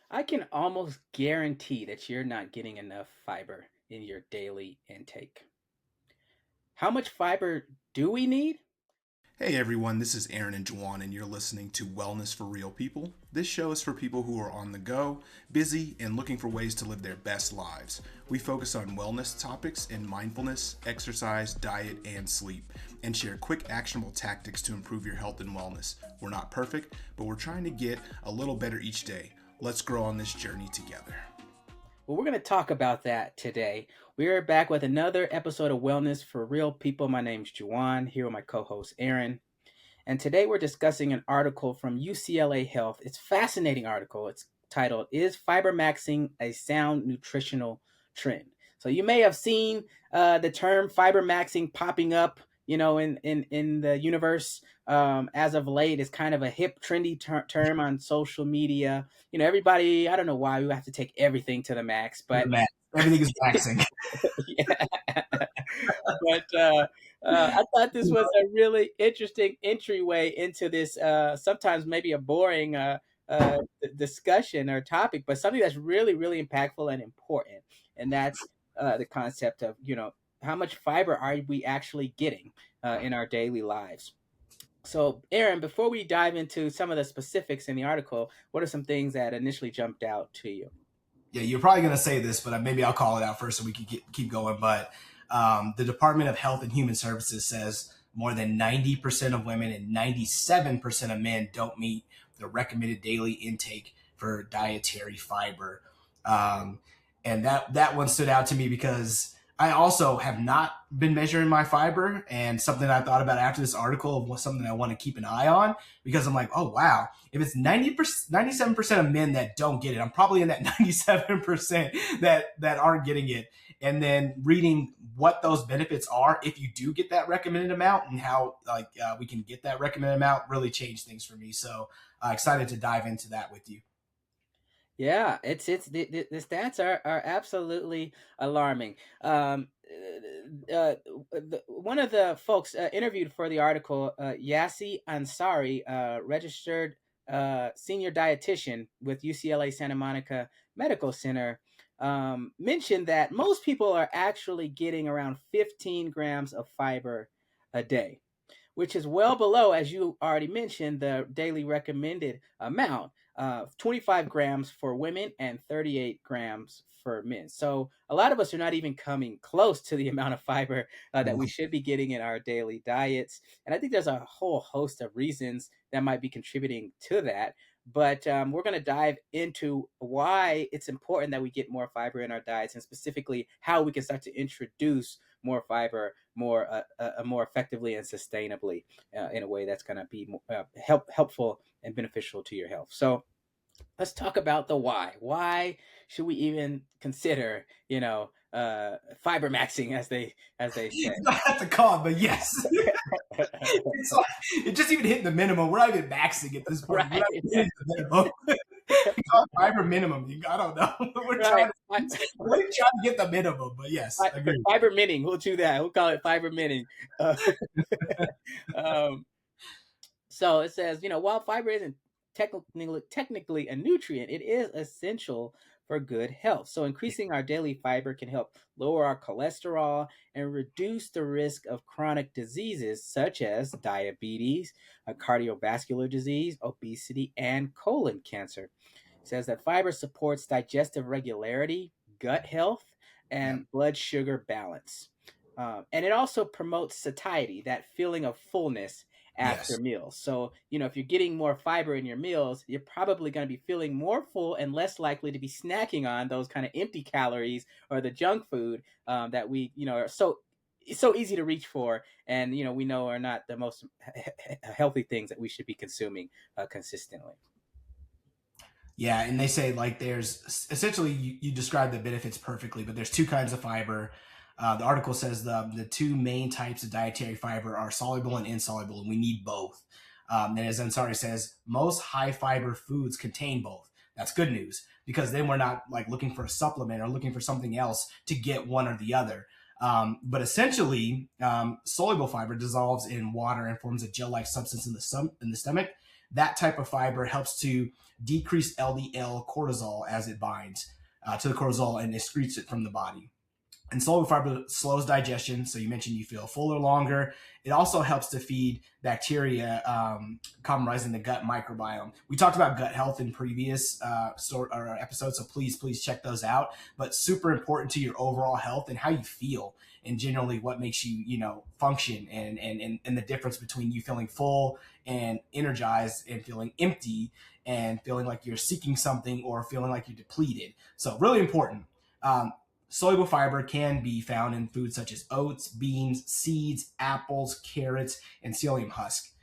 I can almost guarantee that you're not getting enough fiber in your daily intake. How much fiber do we need? Hey everyone, this is Aaron and Juwon, and you're listening to Wellness for Real People. This show is for people who are on the go, busy, and looking for ways to live their best lives. We focus on wellness topics in mindfulness, exercise, diet, and sleep, and share quick, actionable tactics to improve your health and wellness. We're not perfect, but we're trying to get a little better each day. Let's grow on this journey together. Well, we're going to talk about that today. We are back with another episode of Wellness for Real People. My name's Juwon, here with my co host Aaron. And today we're discussing an article from UCLA Health. It's a fascinating article. It's titled, Is Fibermaxxing a Sound Nutritional Trend? So you may have seen the term fibermaxxing popping up, in the universe as of late. It's kind of a hip, trendy term on social media. Everybody, I don't know why we have to take everything to the max, The but max. Everything is maxing. yeah. But I thought this was a really interesting entryway into this, sometimes maybe a boring discussion or topic, but something that's really, really impactful and important. And that's the concept of, how much fiber are we actually getting in our daily lives? So, Aaron, before we dive into some of the specifics in the article, what are some things that initially jumped out to you? Yeah, you're probably going to say this, but maybe I'll call it out first so we can keep going. But the Department of Health and Human Services says more than 90% of women and 97% of men don't meet the recommended daily intake for dietary fiber. And that one stood out to me because I also have not been measuring my fiber, and something I thought about after this article was something I want to keep an eye on, because I'm like, oh, wow, if it's 97% of men that don't get it, I'm probably in that 97% that aren't getting it. And then reading what those benefits are if you do get that recommended amount, and how we can get that recommended amount, really changed things for me. So excited to dive into that with you. Yeah, the stats are absolutely alarming. One of the folks interviewed for the article, Yassi Ansari, registered senior dietitian with UCLA Santa Monica Medical Center, mentioned that most people are actually getting around 15 grams of fiber a day, which is well below, as you already mentioned, the daily recommended amount, 25 grams for women and 38 grams for men. So a lot of us are not even coming close to the amount of fiber that we should be getting in our daily diets. And I think there's a whole host of reasons that might be contributing to that. But we're going to dive into why it's important that we get more fiber in our diets, and specifically how we can start to introduce more fiber more effectively and sustainably in a way that's going to be helpful and beneficial to your health. So let's talk about the why. Why should we even consider, fiber maxing, as they say? You don't have to call it, but yes. It's like, it's just even hitting the minimum. We're not even maxing at this point. We're Right. not hitting the minimum. We call it fiber minimum. I don't know. We're Right. trying to get the minimum, but yes, agree. Fiber minting. We'll do that. We'll call it fiber minting. Uh, um, So it says, while fiber isn't technically a nutrient, it is essential for good health. So increasing our daily fiber can help lower our cholesterol and reduce the risk of chronic diseases such as diabetes, cardiovascular disease, obesity, and colon cancer. It says that fiber supports digestive regularity, gut health, Yeah. and blood sugar balance. And it also promotes satiety, that feeling of fullness after Yes. meals. So, if you're getting more fiber in your meals, you're probably going to be feeling more full and less likely to be snacking on those kind of empty calories or the junk food that we, are so easy to reach for, and we know are not the most healthy things that we should be consuming consistently. Yeah, and they say like there's essentially you describe the benefits perfectly, but there's two kinds of fiber. The article says the two main types of dietary fiber are soluble and insoluble, and we need both. And as Ansari says, most high fiber foods contain both. That's good news, because then we're not like looking for a supplement or looking for something else to get one or the other. But essentially, soluble fiber dissolves in water and forms a gel-like substance in the stomach that type of fiber helps to decrease LDL cortisol as it binds to the cortisol and excretes it from the body. And soluble fiber slows digestion. So you mentioned you feel fuller longer. It also helps to feed bacteria, compromising the gut microbiome. We talked about gut health in previous episodes, so please check those out. But super important to your overall health and how you feel, and generally what makes you function, and the difference between you feeling full and energized and feeling empty and feeling like you're seeking something or feeling like you're depleted. So really important. Soluble fiber can be found in foods such as oats, beans, seeds, apples, carrots, and psyllium husk.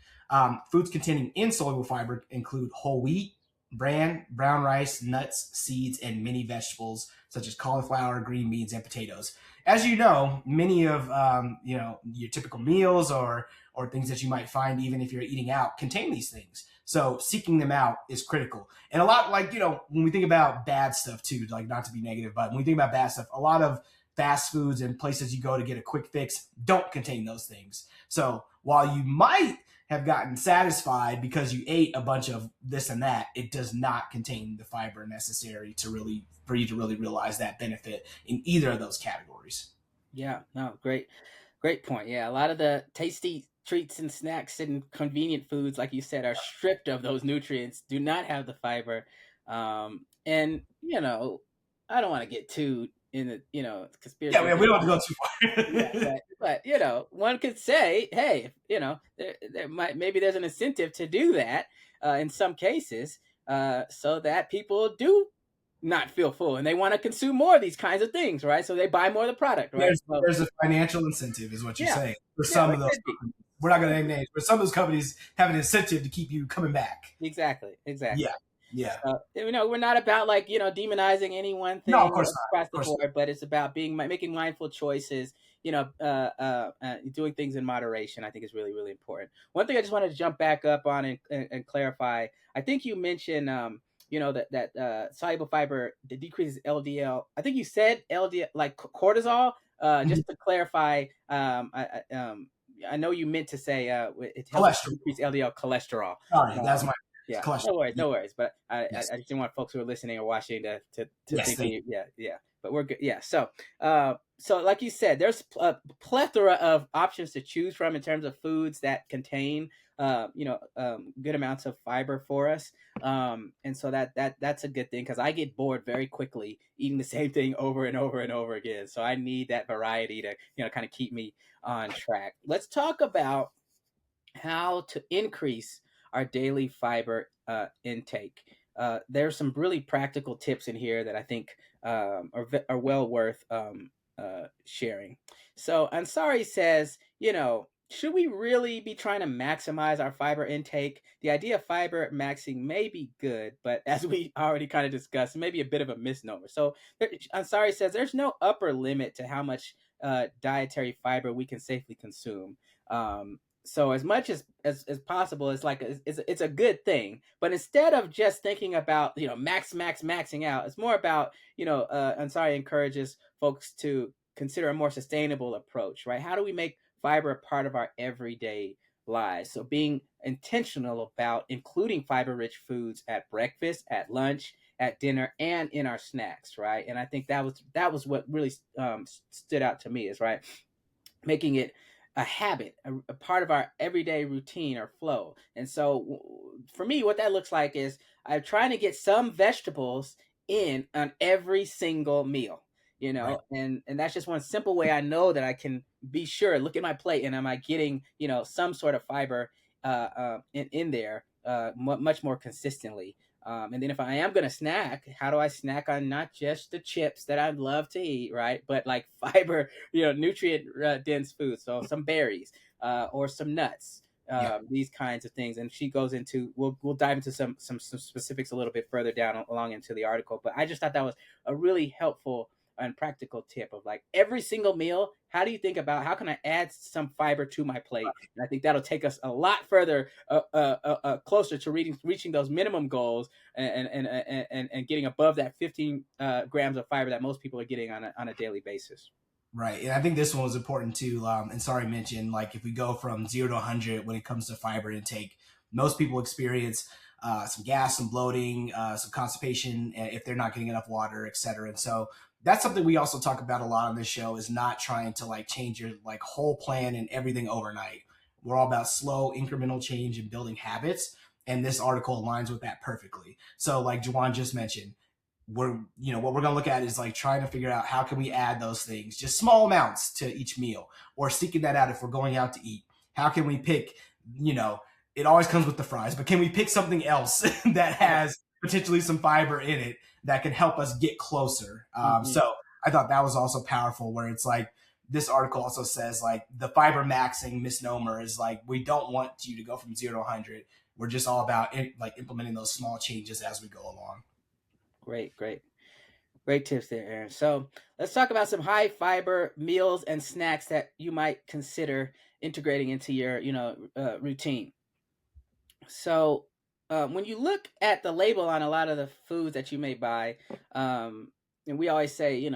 Foods containing insoluble fiber include whole wheat, brown rice, nuts, seeds, and many vegetables such as cauliflower, green beans, and potatoes. As you know, many of your typical meals or things that you might find even if you're eating out contain these things. So seeking them out is critical. And a lot, when we think about bad stuff too, like not to be negative, but when we think about bad stuff, a lot of fast foods and places you go to get a quick fix don't contain those things. So while you might have gotten satisfied because you ate a bunch of this and that, it does not contain the fiber necessary for you to really realize that benefit in either of those categories. Yeah, no, great point. Yeah, a lot of the tasty treats and snacks and convenient foods, like you said, are stripped of those nutrients, do not have the fiber. And I don't want to get too in the conspiracy. Yeah, we don't have to go too far. but one could say, hey, maybe there's an incentive to do that in some cases, so that people do not feel full and they want to consume more of these kinds of things, right? So they buy more of the product, right? There's a financial incentive, is what you're saying. For some of those, we're not going to name names, but some of those companies have an incentive to keep you coming back. Exactly. Yeah. We're not about demonizing any one thing. No, of course across the board, but it's about making mindful choices. Doing things in moderation, I think, is really, really important. One thing I just wanted to jump back up on and clarify. I think you mentioned that soluble fiber that decreases LDL. I think you said LDL, like cortisol. Just to clarify, I know you meant to say it helps decrease LDL cholesterol. Sorry, that's my cholesterol. No worries. But I just didn't want folks who are listening or watching to think. Yeah. But we're good. Yeah. So like you said, there's a plethora of options to choose from in terms of foods that contain good amounts of fiber for us. And so that's a good thing, because I get bored very quickly eating the same thing over and over and over again. So I need that variety to kind of keep me on track. Let's talk about how to increase our daily fiber intake. There's some really practical tips in here that I think are well worth sharing. So Ansari says, should we really be trying to maximize our fiber intake? The idea of Fibermaxxing may be good, but as we already kind of discussed, it may be a bit of a misnomer. So Ansari says there's no upper limit to how much dietary fiber we can safely consume. So as much as possible, it's a good thing. But instead of just thinking about maxing out, it's more about Ansari encourages folks to consider a more sustainable approach, right? How do we make fiber a part of our everyday lives? So being intentional about including fiber-rich foods at breakfast, at lunch, at dinner, and in our snacks, right? And I think that was what really stood out to me, is right, making it a habit, a part of our everyday routine or flow. And so for me, what that looks like is I'm trying to get some vegetables in on every single meal, right. and that's just one simple way I know that I can be sure, look at my plate, and am I getting, some sort of fiber in there much more consistently. And then if I am going to snack, how do I snack on not just the chips that I love to eat, right? But like fiber, nutrient dense foods. So some berries or some nuts, these kinds of things. And she goes into, we'll dive into some specifics a little bit further down along into the article. But I just thought that was a really helpful and practical tip of like every single meal. How do you think about how can I add some fiber to my plate? And I think that'll take us a lot further, closer to reaching those minimum goals and getting above that 15 grams of fiber that most people are getting on a daily basis. Right. And I think this one was important too. And sorry, mentioned, like if we go from 0 to 100 when it comes to fiber intake, most people experience some gas, some bloating, some constipation if they're not getting enough water, et cetera. And so that's something we also talk about a lot on this show, is not trying to like change your like whole plan and everything overnight. We're all about slow incremental change and building habits. And this article aligns with that perfectly. So like Juwon just mentioned, what we're going to look at is like trying to figure out how can we add those things, just small amounts to each meal, or seeking that out if we're going out to eat. How can we pick, it always comes with the fries, but can we pick something else that has potentially some fiber in it that can help us get closer? So I thought that was also powerful, where it's like, this article also says like the Fibermaxxing misnomer is like, we don't want you to go from 0 to 100. We're just all about implementing those small changes as we go along. Great tips there, Aaron. So let's talk about some high fiber meals and snacks that you might consider integrating into your, routine. So when you look at the label on a lot of the foods that you may buy, and we always say,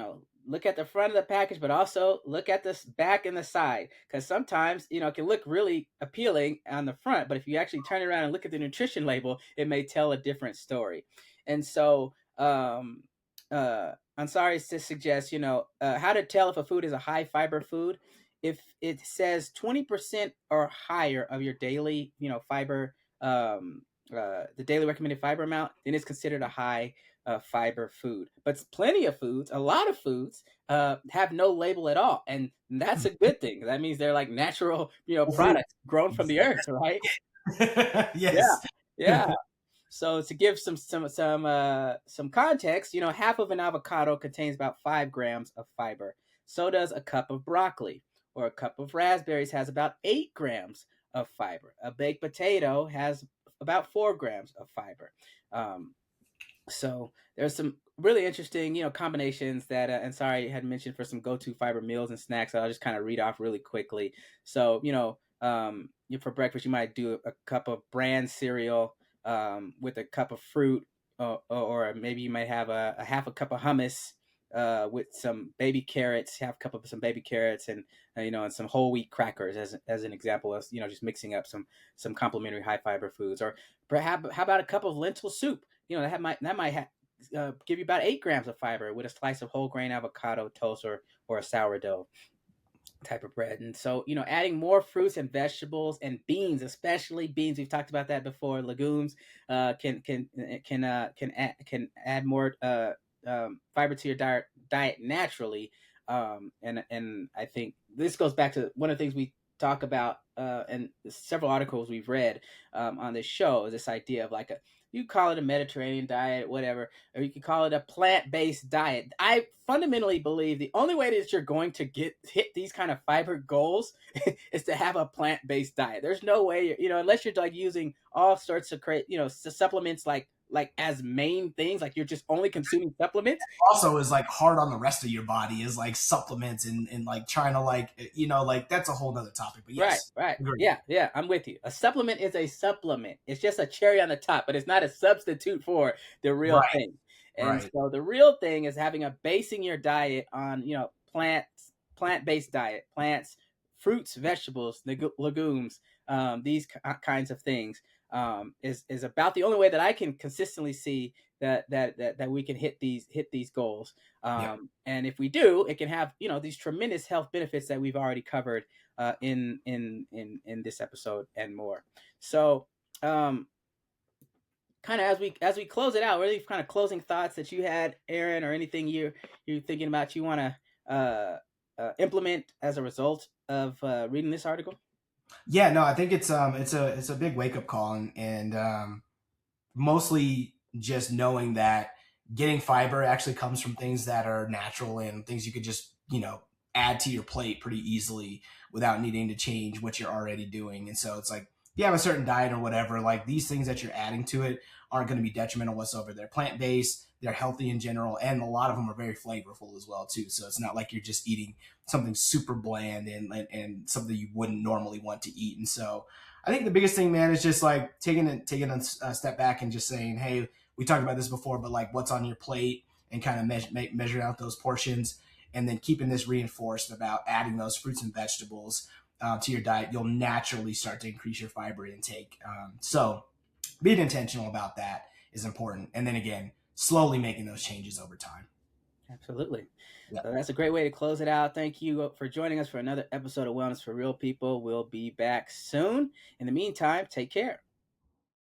look at the front of the package, but also look at the back and the side, because sometimes, it can look really appealing on the front, but if you actually turn it around and look at the nutrition label, it may tell a different story. And so Ansari suggests, how to tell if a food is a high fiber food. If it says 20% or higher of your daily, fiber, the daily recommended fiber amount, then it's considered a high fiber food. But plenty of foods, a lot of foods, have no label at all, and that's a good thing. That means they're like natural, products grown from the earth, right? Yes. Yeah. So to give some context, half of an avocado contains about 5 grams of fiber. So does a cup of broccoli, or a cup of raspberries has about 8 grams of fiber. A baked potato has about 4 grams of fiber. So there's some really interesting, combinations that Ansari had mentioned for some go-to fiber meals and snacks that I'll just kind of read off really quickly. So, for breakfast, you might do a cup of bran cereal with a cup of fruit, or maybe you might have a half a cup of hummus with some baby carrots, half a cup of some baby carrots, and and some whole wheat crackers as an example of just mixing up some complementary high fiber foods. Or perhaps how about a cup of lentil soup? That might give you about 8 grams of fiber with a slice of whole grain avocado toast, or a sourdough type of bread. And so, adding more fruits and vegetables and beans, especially beans, we've talked about that before. Legumes can add more fiber to your diet naturally. And I think this goes back to one of the things we talk about and several articles we've read on this show, is this idea of like you call it a Mediterranean diet, whatever, or you could call it a plant-based diet. I fundamentally believe the only way that you're going to hit these kind of fiber goals is to have a plant-based diet. There's no way, unless you're like using all sorts of supplements like as main things, like you're just only consuming supplements. Also is like hard on the rest of your body, is like supplements and like trying to like that's a whole nother topic. But yes, right. Yeah, I'm with you. A supplement is a supplement. It's just a cherry on the top, but it's not a substitute for the real thing. And so the real thing is having a basing your diet on plant-based diet, plants, fruits, vegetables, legumes, these kinds of things. Is about the only way that I can consistently see that we can hit these goals. And if we do, it can have these tremendous health benefits that we've already covered in this episode and more. So kind of as we close it out, really kind of closing thoughts that you had, Aaron, or anything you're thinking about you want to implement as a result of reading this article. Yeah, no, I think it's a big wake up call, and mostly just knowing that getting fiber actually comes from things that are natural and things you could just add to your plate pretty easily without needing to change what you're already doing. And so it's like, if you have a certain diet or whatever, like these things that you're adding to it aren't going to be detrimental whatsoever. They're plant based, they're healthy in general, and a lot of them are very flavorful as well too. So it's not like you're just eating something super bland and something you wouldn't normally want to eat. And so I think the biggest thing, man, is just like taking a step back and just saying, hey, we talked about this before, but like what's on your plate, and kind of measuring out those portions, and then keeping this reinforced about adding those fruits and vegetables. to your diet, you'll naturally start to increase your fiber intake. So being intentional about that is important. And then again, slowly making those changes over time. Absolutely. Yeah. So that's a great way to close it out. Thank you for joining us for another episode of Wellness for Real People. We'll be back soon. In the meantime, take care.